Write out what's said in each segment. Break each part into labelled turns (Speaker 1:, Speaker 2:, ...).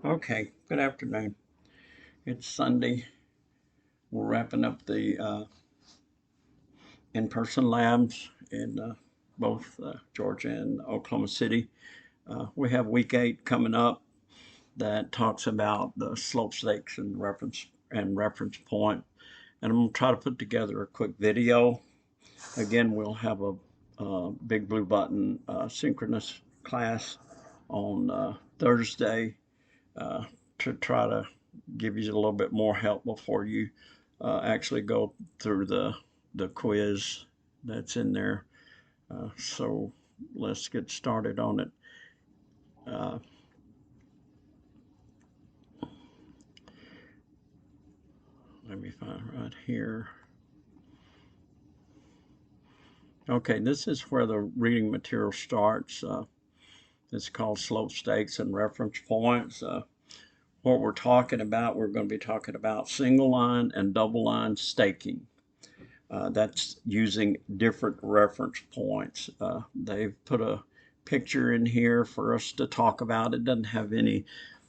Speaker 1: Okay, good afternoon. It's Sunday. We're wrapping up the in-person labs in both Georgia and Oklahoma City. We have week 8 coming up that talks about the slope stakes and reference point. And I'm going to try to put together a quick video. Again, we'll have a Big Blue Button synchronous class on Thursday uh, to try to give you a little bit more help before you actually go through the quiz that's in there. So let's get started on it. Uh, Let me find right here. Okay, this is where the reading material starts. It's called slope stakes and reference points. What we're going to be talking about single line and double line staking. That's using different reference points. They've put a picture in here for us to talk about. It doesn't have any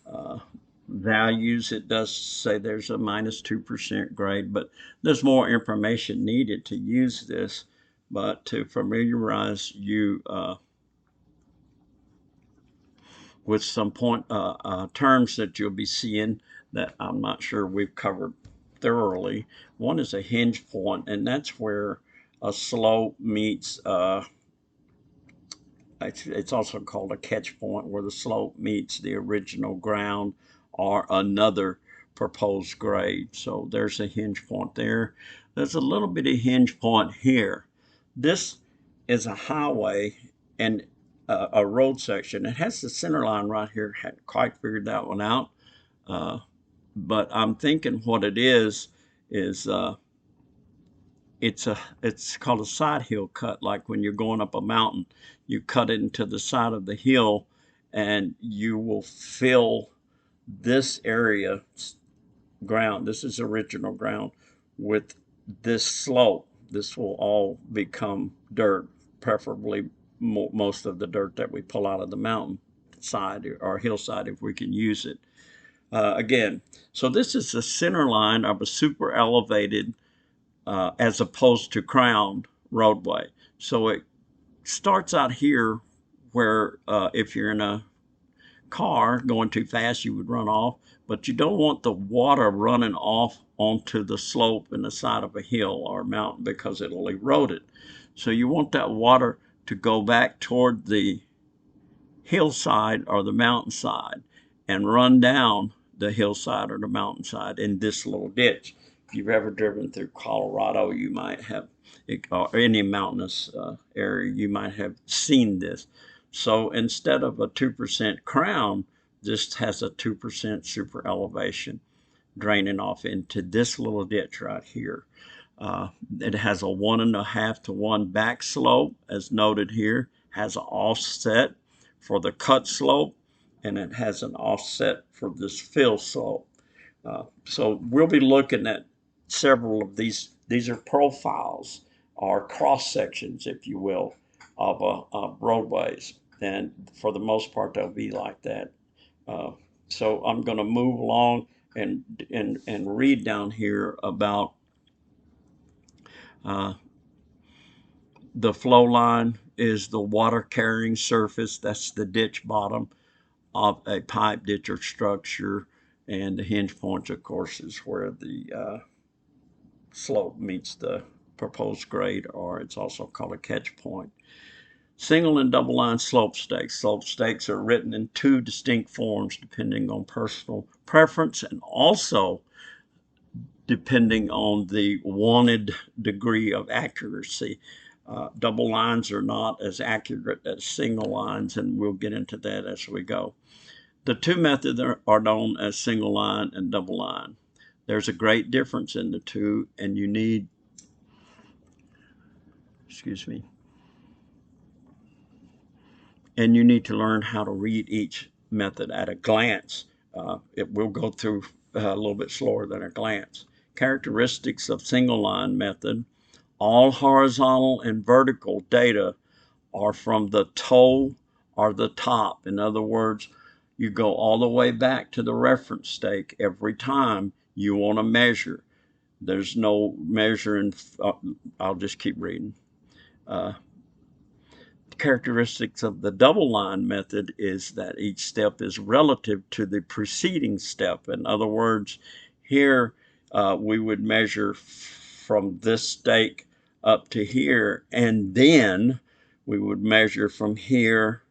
Speaker 1: uh, values. It does say there's a -2% grade, but there's more information needed to use this. But to familiarize you with some terms that you'll be seeing that I'm not sure we've covered thoroughly. One is a hinge point, and that's where a slope meets, it's also called a catch point, where the slope meets the original ground or another proposed grade. So there's a hinge point there. There's a little bit of hinge point here. This is a highway and a road section. It has the center line right here. Hadn't quite figured that one out. Uh, but I'm thinking what it is it's called a side hill cut. Like when you're going up a mountain, you cut it into the side of the hill, and you will fill this area ground. This is original ground with this slope. This will all become dirt, preferably most of the dirt that we pull out of the mountain side or hillside if we can use it. Again, so this is the center line of a super elevated as opposed to crowned roadway. So it starts out here where if you're in a car going too fast, you would run off, but you don't want the water running off onto the slope and the side of a hill or mountain because it'll erode it. So you want that water to go back toward the hillside or the mountainside and run down the hillside or the mountainside in this little ditch. If you've ever driven through Colorado, you might have, or any mountainous area, you might have seen this. So instead of a 2% crown, this has a 2% super elevation draining off into this little ditch right here. It has a 1.5 to 1 back slope, as noted here, has an offset for the cut slope, and it has an offset for this fill slope. So we'll be looking at several of these. These are profiles or cross sections, if you will, of roadways, and for the most part, they'll be like that. Uh, so I'm going to move along and read down here about uh, the flow line is the water carrying surface. That's the ditch bottom of a pipe, ditch, or structure. And the hinge points, of course, is where the slope meets the proposed grade, or it's also called a catch point. Single and double line slope stakes. Slope stakes are written in two distinct forms depending on personal preference and also depending on the wanted degree of accuracy. Double lines are not as accurate as single lines, and we'll get into that as we go. The two methods are known as single line and double line. There's a great difference in the two, and you need, excuse me, and you need to learn how to read each method at a glance. It will go through a little bit slower than a glance. Characteristics of single line method. All horizontal and vertical data are from the toe or the top. In other words, you go all the way back to the reference stake every time you want to measure. There's no measuring. I'll just keep reading. Characteristics of the double line method is that each step is relative to the preceding step. In other words, here we would measure from this stake up to here, and then we would measure from here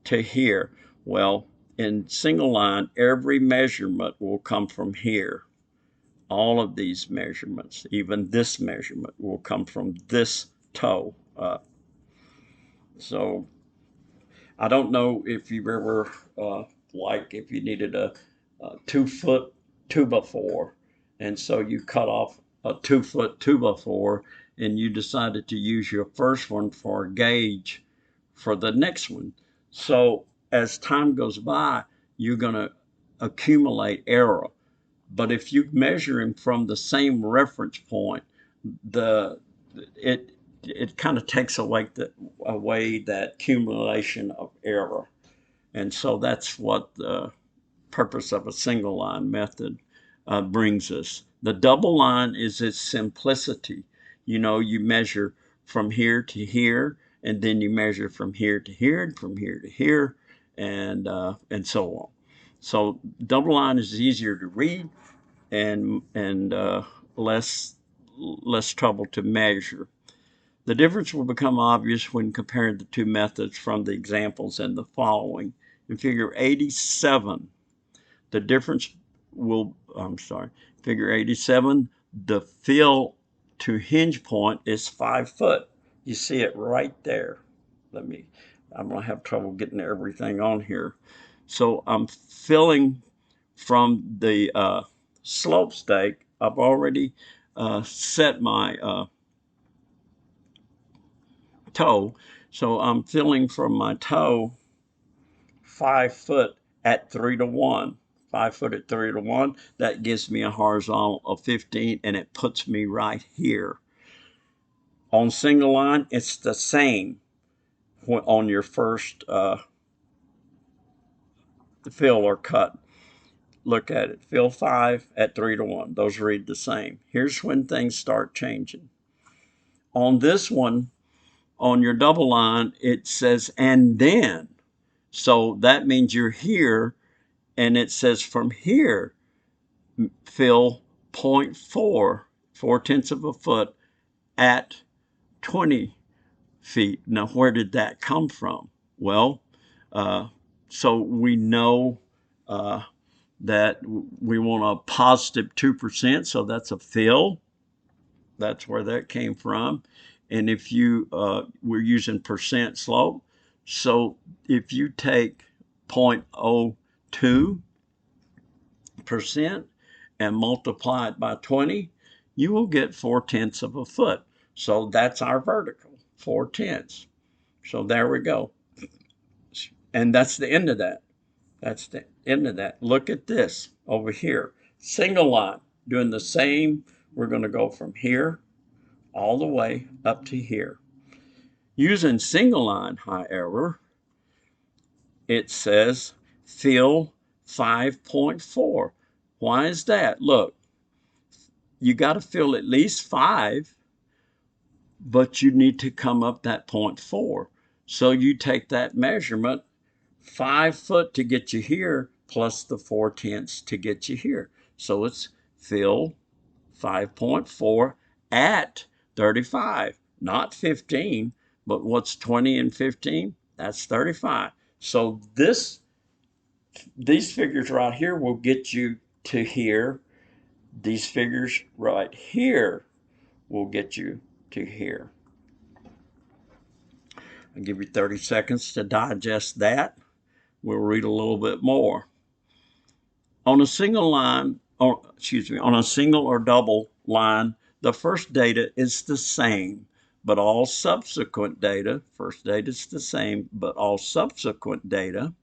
Speaker 1: to here. Well, in single line, every measurement will come from here. All of these measurements, even this measurement, will come from this toe up. So I don't know if you've ever, like if you needed a 2-foot 2x4, and so you cut off a 2-foot 2x4, and you decided to use your first one for a gauge for the next one. So as time goes by, you're going to accumulate error. But if you measure him from the same reference point, it kind of takes away that accumulation of error. And so that's what the purpose of a single line method brings us. The double line is its simplicity. You know, you measure from here to here, and then you measure from here to here, and from here to here, and so on. So double line is easier to read and less trouble to measure. The difference will become obvious when comparing the two methods from the examples in the following. In figure 87, the difference will, figure 87, the fill to hinge point is 5 foot. You see it right there. I'm gonna have trouble getting everything on here. So I'm filling from the slope stake. I've already set my toe. So I'm filling from my toe 5 foot at 3 to 1. 5 foot at 3 to 1. That gives me a horizontal of 15, and it puts me right here. On single line, it's the same on your first fill or cut. Look at it. Fill 5 at 3 to 1. Those read the same. Here's when things start changing. On this one, on your double line, it says and then. So that means you're here, and it says from here, fill 0.4, 4/10 of a foot at 20 feet. Now, where did that come from? Well, so we know that we want a positive 2%, so that's a fill. That's where that came from. And if you, we're using percent slope, so if you take 0.02% and multiply it by 20, you will get 4/10 of a foot. So that's our vertical, 4/10. So there we go. And that's the end of that. That's the end of that. Look at this over here. Single line, doing the same. We're going to go from here all the way up to here. Using single line, however, it says fill 5.4. Why is that? Look, you got to fill at least 5, but you need to come up that 0.4. So you take that measurement, 5 foot to get you here, plus the 4/10 to get you here. So it's fill 5.4 at 35, not 15, but what's 20 and 15? That's 35. So these figures right here will get you to here. These figures right here will get you to here. I'll give you 30 seconds to digest that. We'll read a little bit more. On a single line, on a single or double line, the first data is the same, but all subsequent data, first data is the same, but all subsequent data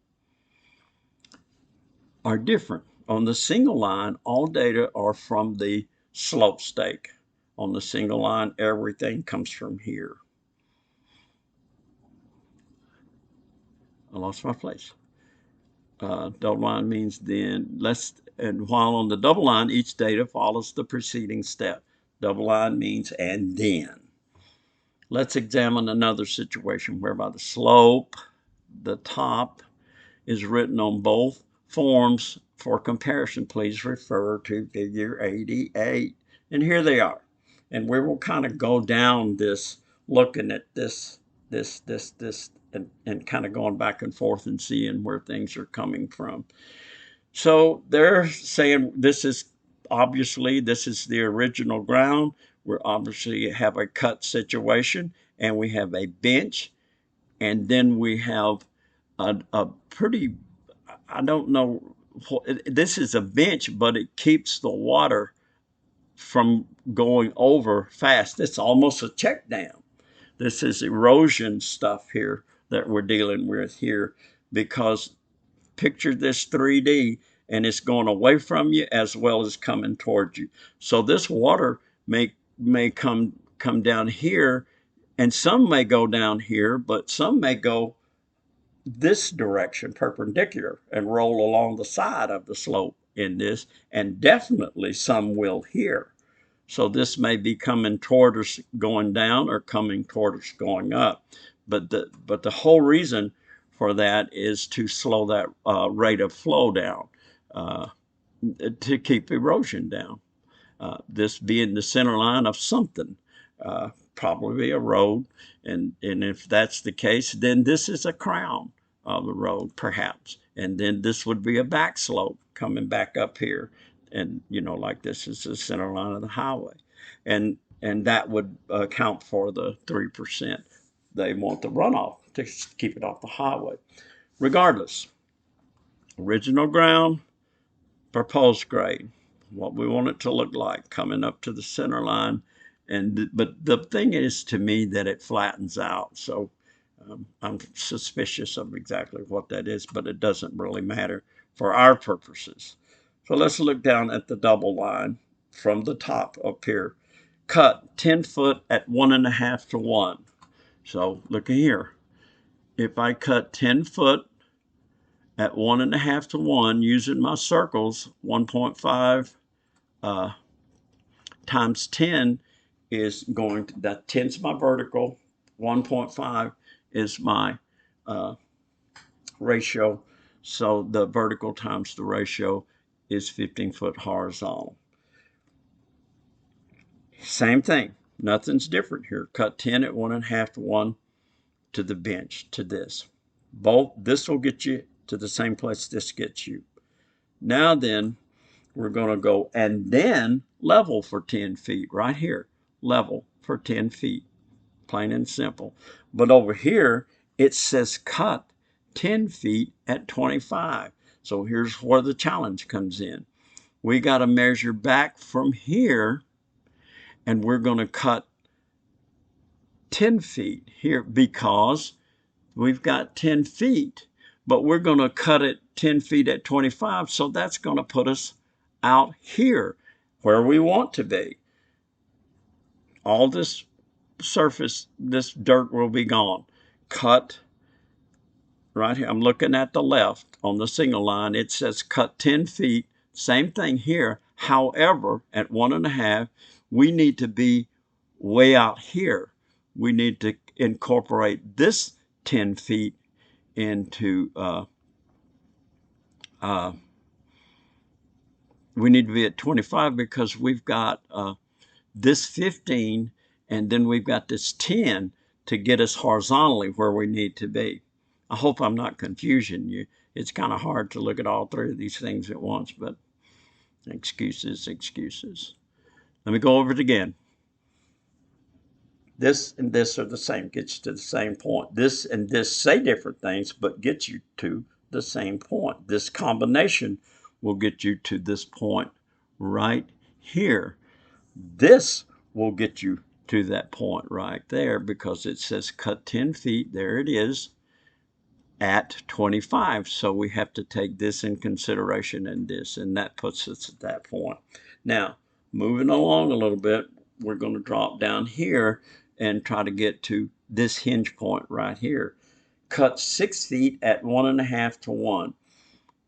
Speaker 1: are different. On the single line, all data are from the slope stake. On the single line, everything comes from here. I lost my place. double line means then. And while on the double line, each data follows the preceding step. Double line means and then. Let's examine another situation whereby the slope, the top, is written on both forms. For comparison, please refer to figure 88. And here they are. And we will kind of go down this, looking at this, and kind of going back and forth and seeing where things are coming from. So they're saying this is the original ground. We obviously have a cut situation, and we have a bench, and then we have a pretty, I don't know, this is a bench, but it keeps the water from going over fast. It's almost a check dam. This is erosion stuff here that we're dealing with here, because picture this 3D, and it's going away from you as well as coming towards you. So this water may come down here, and some may go down here, but some may go this direction perpendicular and roll along the side of the slope in this, and definitely some will here. So this may be coming toward us going down or coming toward us going up. But the whole reason for that is to slow that rate of flow down, to keep erosion down. This being the center line of something, probably a road, and if that's the case, then this is a crown of the road, perhaps, and then this would be a back slope coming back up here, and like this is the center line of the highway, and that would account for the 3%. They want the runoff to keep it off the highway. Regardless, original ground, proposed grade, what we want it to look like coming up to the center line. But the thing is, to me, that it flattens out. So I'm suspicious of exactly what that is, but it doesn't really matter for our purposes. So let's look down at the double line from the top up here. Cut 10 foot at 1.5 to 1. So look here. If I cut 10 foot at 1.5 to 1 using my circles, 1.5 times 10 is going to, that 10 is my vertical, 1.5 is my ratio. So the vertical times the ratio is 15 foot horizontal. Same thing, nothing's different here. Cut 10 at 1.5 to 1 to the bench, to this. This will get you to the same place this gets you. Now then, we're going to go and then level for 10 feet right here. Level for 10 feet, plain and simple. But over here, it says cut 10 feet at 25. So here's where the challenge comes in. We got to measure back from here, and we're going to cut 10 feet here because we've got 10 feet, but we're going to cut it 10 feet at 25. So that's going to put us out here where we want to be. All this surface, this dirt will be gone. Cut right here. I'm looking at the left on the signal line. It says cut 10 feet. Same thing here. However, at 1.5, we need to be way out here. We need to incorporate this 10 feet into, we need to be at 25 because we've got this 15, and then we've got this 10 to get us horizontally where we need to be. I hope I'm not confusing you. It's kind of hard to look at all three of these things at once, but excuses. Let me go over it again. This and this are the same, gets you to the same point. This and this say different things, but get you to the same point. This combination will get you to this point right here. This will get you to that point right there because it says cut 10 feet. There it is at 25. So we have to take this in consideration and this, and that puts us at that point. Now, moving along a little bit, we're going to drop down here and try to get to this hinge point right here. Cut 6 feet at 1.5 to 1.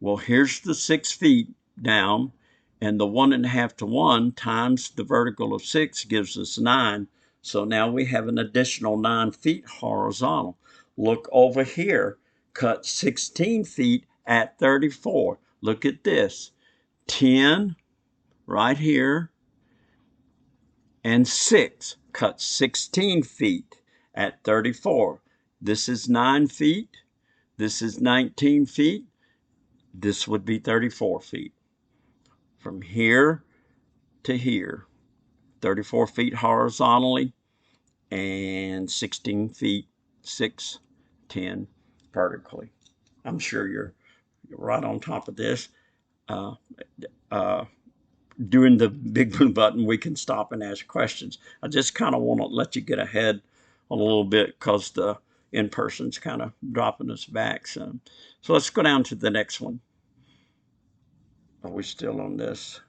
Speaker 1: Well, here's the 6 feet down, and the 1.5 to 1 times the vertical of 6 gives us 9. So now we have an additional 9 feet horizontal. Look over here, cut 16 feet at 34. Look at this, 10 right here, and 6, cut 16 feet at 34. This is 9 feet, this is 19 feet, this would be 34 feet. From here to here, 34 feet horizontally and 16 feet, 6, 10 vertically. I'm sure you're right on top of this. Doing the big blue button, we can stop and ask questions. I just kind of want to let you get ahead a little bit because the in-person's kind of dropping us back. So let's go down to the next one. Are we still on this?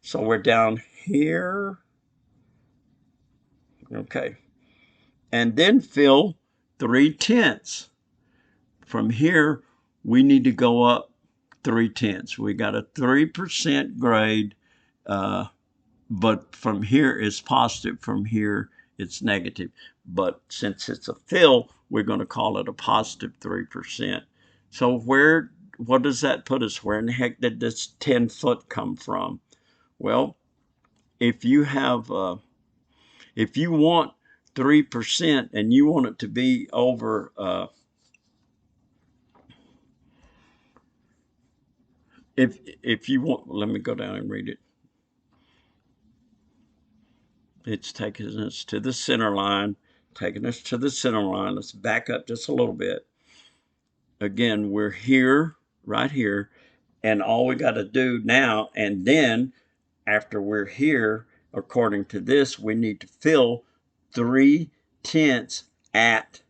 Speaker 1: So we're down here. Okay. And then fill 3/10. From here, we need to go up 3/10. We got a 3% grade, but from here it's positive. From here it's negative. But since it's a fill, we're going to call it a positive 3%. So what does that put us? Where in the heck did this 10 foot come from? Well, if you want 3% and you want it to be over if you want, let me go down and read it. It's taking us to the center line, Let's back up just a little bit. Again, we're here, right here, and all we got to do now, and then after we're here, according to this, we need to fill 3/10 at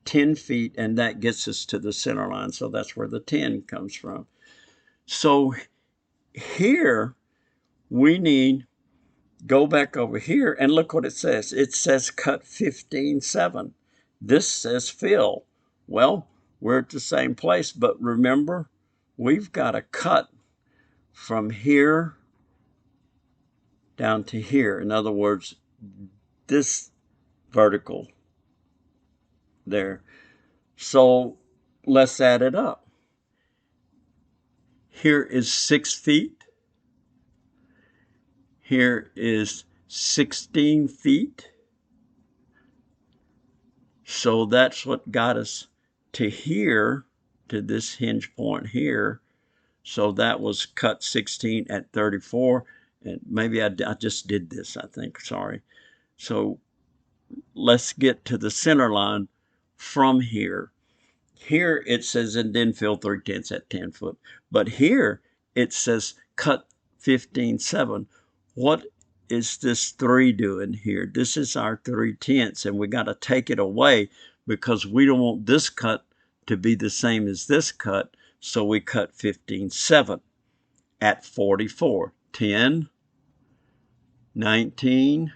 Speaker 1: 10 feet, and that gets us to the center line. So that's where the 10 comes from. So here we need, go back over here and look what it says. It says cut 15/7. This says fill. Well, we're at the same place, but remember, we've got to cut from here down to here. In other words, this vertical there. So let's add it up. Here is 6 feet. Here is 16 feet. So that's what got us to here, to this hinge point here. So that was cut 16 at 34. And maybe I just did this, I think, sorry. So let's get to the center line from here. Here it says, and then fill 3/10 at 10 foot. But here it says cut 15/7. What is this 3 doing here? This is our 3/10, and we got to take it away because we don't want this cut to be the same as this cut. So we cut 15/7 at 44. 10, 19,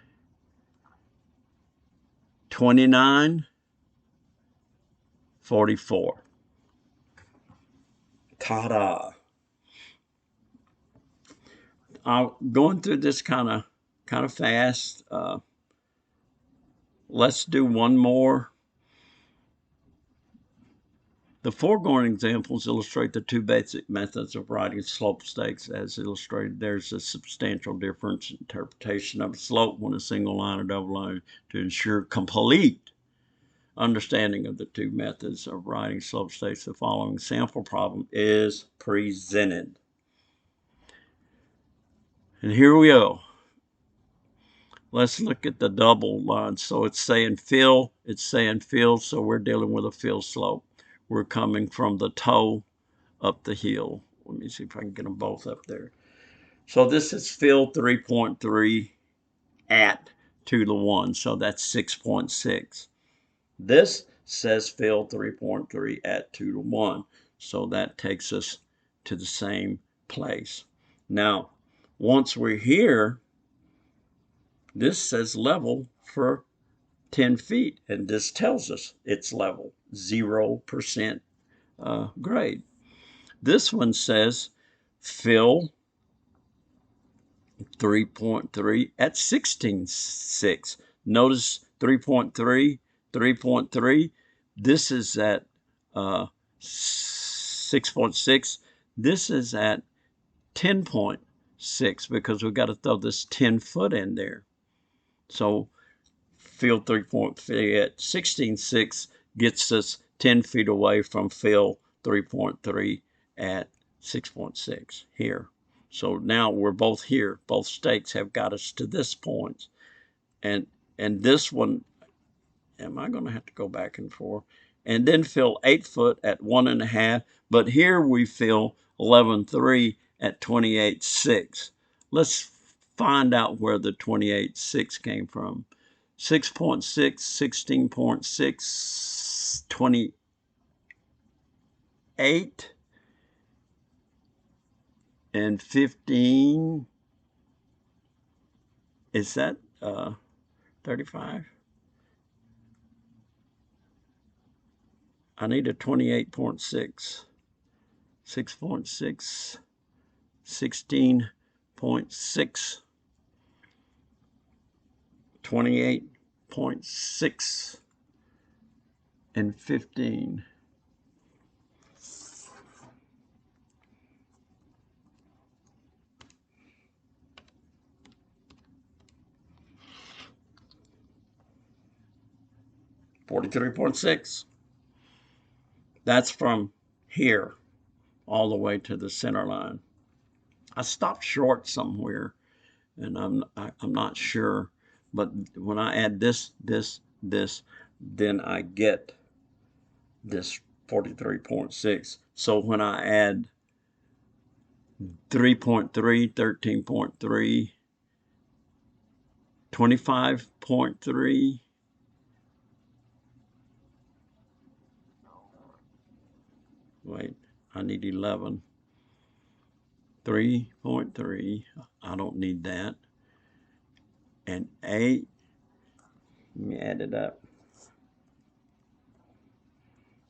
Speaker 1: 29, 44. Ta-da! I'm going through this kind of fast. Let's do one more. The foregoing examples illustrate the two basic methods of writing slope stakes. As illustrated, there's a substantial difference in interpretation of a slope when a single line or double line to ensure complete understanding of the two methods of writing slope stakes. The following sample problem is presented. And here we go. Let's look at the double line. So it's saying fill, so we're dealing with a fill slope. We're coming from the toe up the hill. Let me see if I can get them both up there. So this is fill 3.3 at 2 to 1, so that's 6.6. This says fill 3.3 at 2 to 1, so that takes us to the same place. Now, once we're here, this says level for 10 feet, and this tells us it's level, 0% grade. This one says fill 3.3 at 16.6. Notice 3.3, 3.3. This is at 6.6. This is at 10.6 because we've got to throw this 10 foot in there. So fill 3.3 at 16.6 gets us 10 feet away from fill 3.3 at 6.6 here. So now we're both here. Both stakes have got us to this point. And this one, am I going to have to go back and forth? And then fill 8 foot at 1.5. But here we fill 11.3 at 28.6. Let's find out where the 28.6 came from. 6.6, 16.6, 28, and 15. Is that 35? I need a 28.6. 6.6, 16.6, 28.6, and 15. $43.6. That's from here all the way to the center line. I stopped short somewhere, and I'm not sure. But when I add this, then I get this 43.6. So when I add 3.3, 13.3, 25.3, wait, I need 11. 3.3, I don't need that. And 8, let me add it up.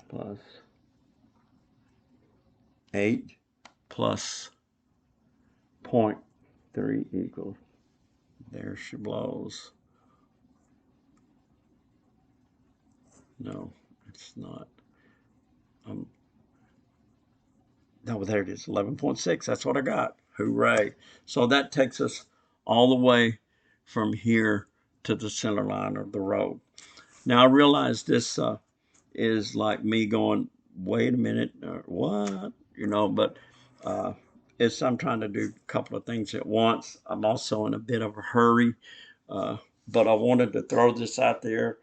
Speaker 1: Plus 8 plus 0.3 equals, there she blows. No, it's not. No, there it is, 11.6. That's what I got. Hooray. So that takes us all the way from here to the center line of the road. Now I realize this is like me going, wait a minute, what? You know, but I'm trying to do a couple of things at once. I'm also in a bit of a hurry, but I wanted to throw this out there,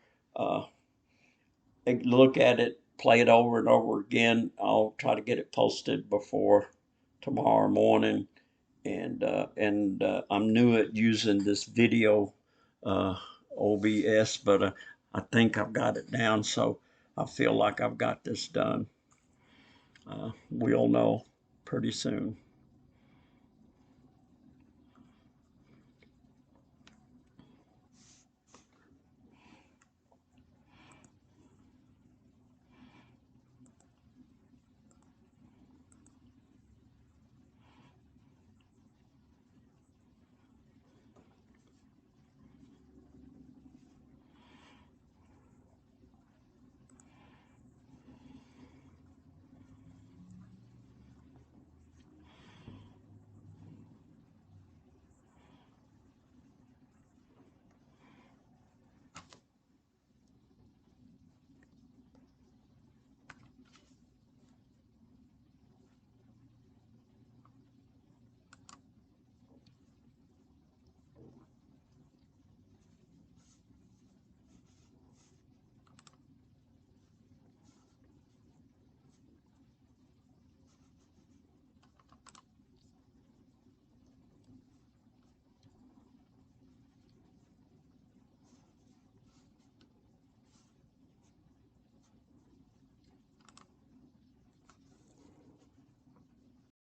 Speaker 1: look at it, play it over and over again. I'll try to get it posted before tomorrow morning. And I'm new at using this video OBS, but I think I've got it down, so I feel like I've got this done. We'll know pretty soon.